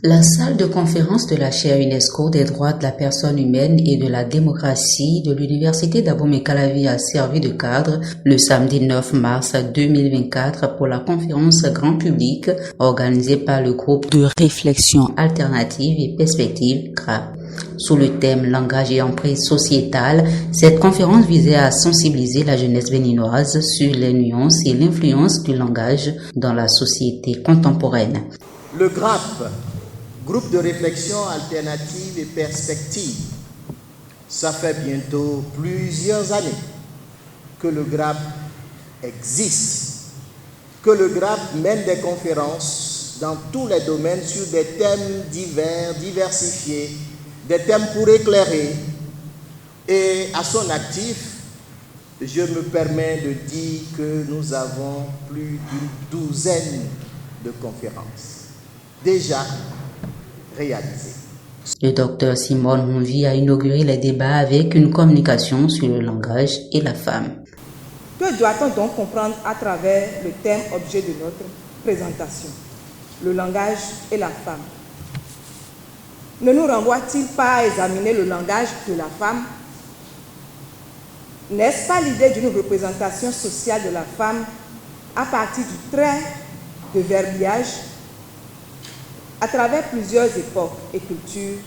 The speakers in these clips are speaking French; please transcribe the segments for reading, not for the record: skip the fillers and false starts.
La salle de conférence de la chaire UNESCO des droits de la personne humaine et de la démocratie de l'Université d'Abomey-Calavi a servi de cadre le samedi 9 mars 2024 pour la conférence grand public organisée par le groupe de réflexion alternative et perspective GRAP. Sous le thème langage et emprise sociétale, cette conférence visait à sensibiliser la jeunesse béninoise sur les nuances et l'influence du langage dans la société contemporaine. Le GRAP, Groupe de réflexion alternative et perspective, ça fait bientôt plusieurs années que le GRAP existe, que le GRAP mène des conférences dans tous les domaines sur des thèmes divers, diversifiés, des thèmes pour éclairer. Et à son actif, je me permets de dire que nous avons plus d'une douzaine de conférences déjà réalisées. Le docteur Simone Mounvi a inauguré les débats avec une communication sur le langage et la femme. Que doit-on donc comprendre à travers le thème objet de notre présentation, le langage et la femme? Ne nous renvoie-t-il pas à examiner le langage de la femme? N'est-ce pas l'idée d'une représentation sociale de la femme à partir du trait de verbiage? À travers plusieurs époques et cultures,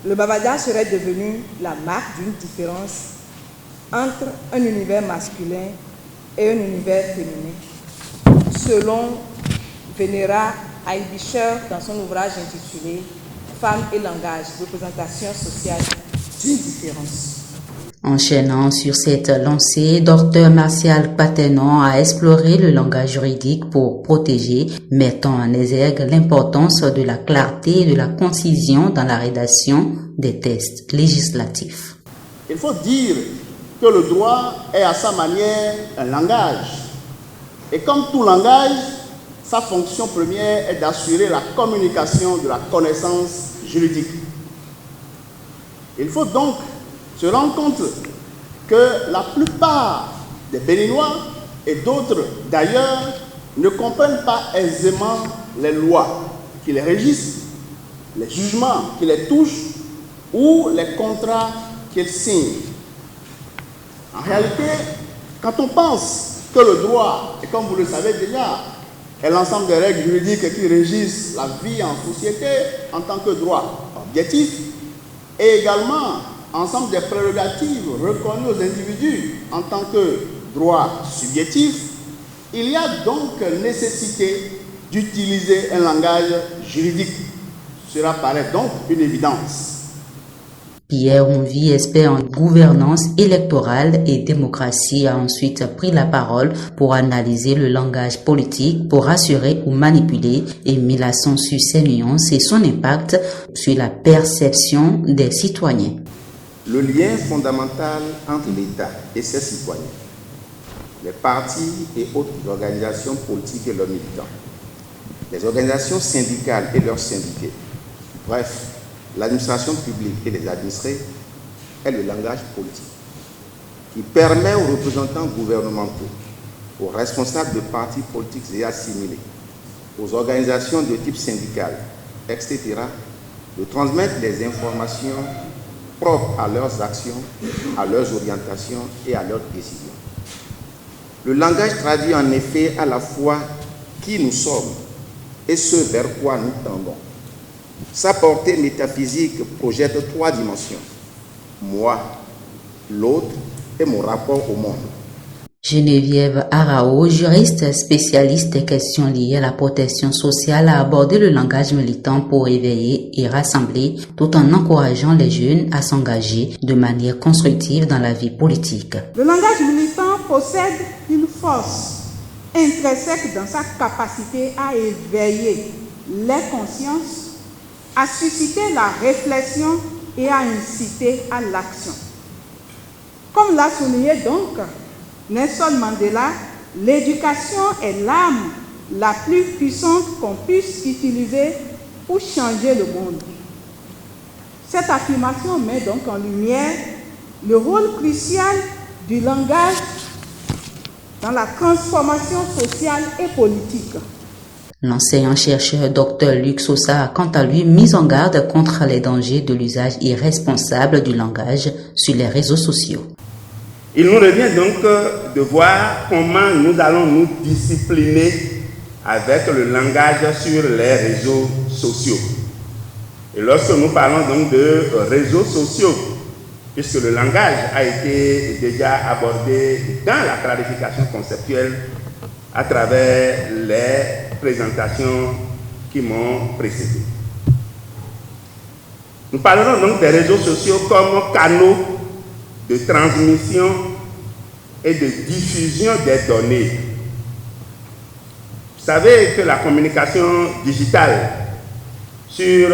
le bavardage serait devenu la marque d'une différence entre un univers masculin et un univers féminin, selon Venera Aibischer dans son ouvrage intitulé « Femmes et langage, représentation sociale d'une différence ». Enchaînant sur cette lancée, Dr Martial Patenon a exploré le langage juridique pour protéger, mettant en exergue l'importance de la clarté et de la concision dans la rédaction des textes législatifs. Il faut dire que le droit est à sa manière un langage. Et comme tout langage, sa fonction première est d'assurer la communication de la connaissance juridique. Il faut donc se rendre compte que la plupart des Béninois et d'autres d'ailleurs ne comprennent pas aisément les lois qui les régissent, les jugements qui les touchent ou les contrats qu'ils signent. En réalité, quand on pense que le droit, et comme vous le savez déjà, est l'ensemble des règles juridiques qui régissent la vie en société en tant que droit objectif, et également ensemble des prérogatives reconnues aux individus en tant que droit subjectif, il y a donc nécessité d'utiliser un langage juridique. Cela paraît donc une évidence. Pierre Mounvi, expert en gouvernance électorale et démocratie, a ensuite pris la parole pour analyser le langage politique, pour rassurer ou manipuler, et mis l'accent sur ses nuances et son impact sur la perception des citoyens. Le lien fondamental entre l'État et ses citoyens, les partis et autres organisations politiques et leurs militants, les organisations syndicales et leurs syndiqués, bref, l'administration publique et les administrés, est le langage politique qui permet aux représentants gouvernementaux, aux responsables de partis politiques et assimilés, aux organisations de type syndical, etc., de transmettre des informations propres à leurs actions, à leurs orientations et à leurs décisions. Le langage traduit en effet à la fois qui nous sommes et ce vers quoi nous tendons. Sa portée métaphysique projette trois dimensions: moi, l'autre et mon rapport au monde. Geneviève Arao, juriste spécialiste des questions liées à la protection sociale, a abordé le langage militant pour éveiller et rassembler tout en encourageant les jeunes à s'engager de manière constructive dans la vie politique. Le langage militant possède une force intrinsèque dans sa capacité à éveiller les consciences, à susciter la réflexion et à inciter à l'action. Comme l'a souligné donc Nelson Mandela, l'éducation est l'arme la plus puissante qu'on puisse utiliser pour changer le monde. Cette affirmation met donc en lumière le rôle crucial du langage dans la transformation sociale et politique. L'enseignant-chercheur Dr Luc Sosa a quant à lui mis en garde contre les dangers de l'usage irresponsable du langage sur les réseaux sociaux. Il nous revient donc de voir comment nous allons nous discipliner avec le langage sur les réseaux sociaux. Et lorsque nous parlons donc de réseaux sociaux, puisque le langage a été déjà abordé dans la clarification conceptuelle à travers les présentations qui m'ont précédé. Nous parlerons donc des réseaux sociaux comme canaux de transmission et de diffusion des données. Vous savez que la communication digitale sur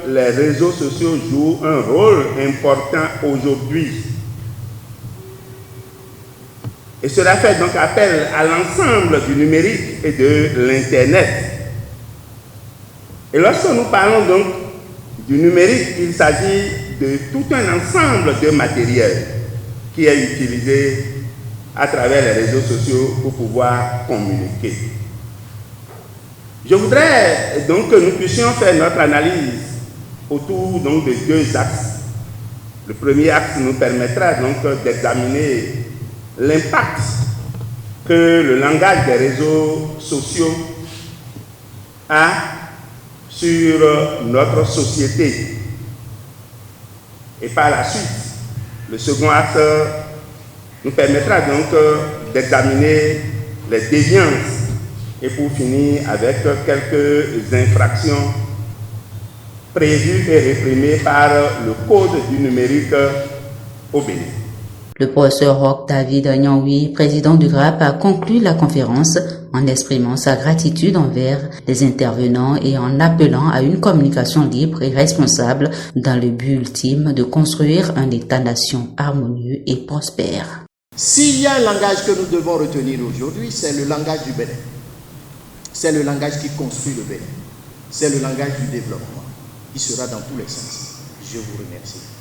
les réseaux sociaux joue un rôle important aujourd'hui. Et cela fait donc appel à l'ensemble du numérique et de l'Internet. Et lorsque nous parlons donc du numérique, il s'agit de tout un ensemble de matériel qui est utilisé à travers les réseaux sociaux pour pouvoir communiquer. Je voudrais donc que nous puissions faire notre analyse autour donc de deux axes. Le premier axe nous permettra donc d'examiner l'impact que le langage des réseaux sociaux a sur notre société. Et par la suite, le second axe nous permettra donc d'examiner les déviances et pour finir avec quelques infractions prévues et réprimées par le Code du numérique au Bénin. Le professeur Roch David Nyanwi, président du GRAP, a conclu la conférence en exprimant sa gratitude envers les intervenants et en appelant à une communication libre et responsable dans le but ultime de construire un État-nation harmonieux et prospère. S'il y a un langage que nous devons retenir aujourd'hui, c'est le langage du Bénin. C'est le langage qui construit le Bénin. C'est le langage du développement. Il sera dans tous les sens. Je vous remercie.